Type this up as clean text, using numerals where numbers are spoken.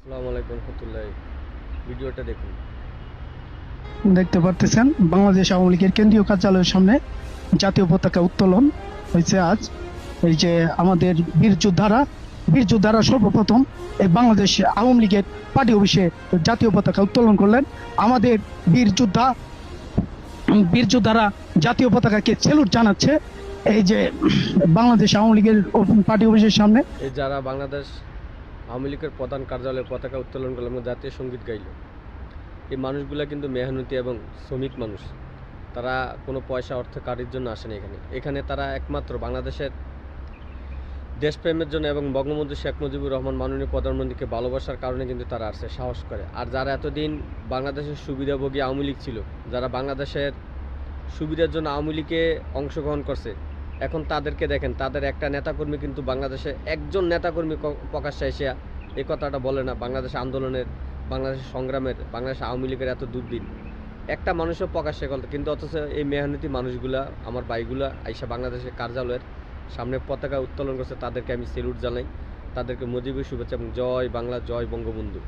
আসসালামু আলাইকুম রহমতুল্লাহ। ভিডিওটা দেখুন। দেখতে পারতেছেন বাংলাদেশ আওয়ামী লীগের কেন্দ্রীয় কার্যালয়ের সামনে জাতীয় পতাকা উত্তোলন হয়েছে আজ। এই যে আমাদের বীর যোদ্ধারা সর্বপ্রথম এই বাংলাদেশ আওয়ামী লীগের পার্টি অফিসে জাতীয় পতাকা উত্তোলন করলেন। আমাদের বীর যোদ্ধারা জাতীয় পতাকাকে স্যালুট জানাচ্ছে। এই যে বাংলাদেশ আওয়ামী লীগের পার্টি অফিসের সামনে এই যারা বাংলাদেশ আওয়ামী লীগের প্রধান কার্যালয়ে পতাকা উত্তোলন করলো এবং জাতীয় সঙ্গীত গাইল, এই মানুষগুলা কিন্তু মেহনতি এবং শ্রমিক মানুষ। তারা কোনো পয়সা অর্থ কারির জন্য আসেনি এখানে তারা একমাত্র বাংলাদেশের দেশপ্রেমের জন্য এবং বঙ্গবন্ধু শেখ মুজিবুর রহমান মাননীয় প্রধানমন্ত্রীকে ভালোবাসার কারণে কিন্তু তারা আসছে, সাহস করে। আর যারা এতদিন বাংলাদেশের সুবিধাভোগী আওয়ামী লীগ ছিল, যারা বাংলাদেশের সুবিধার জন্য আওয়ামী লীগে অংশগ্রহণ করছে, এখন তাদেরকে দেখেন, তাদের একটা নেতাকর্মী কিন্তু বাংলাদেশে একজন নেতাকর্মী প্রকাশ্যে এসে এই কথাটা বলে না বাংলাদেশ আন্দোলনের, বাংলাদেশের সংগ্রামের, বাংলাদেশ আওয়ামী লীগের এত দুর্দিন একটা মানুষও প্রকাশ্যে বলতে, কিন্তু অথচ এই মেহনতি মানুষগুলা, আমার ভাইগুলা আইসা বাংলাদেশের কার্যালয়ের সামনে পতাকা উত্তোলন করছে। তাদেরকে আমি স্যালুট জানাই, তাদেরকে মুজিবের শুভেচ্ছা এবং জয় বাংলা, জয় বঙ্গবন্ধু।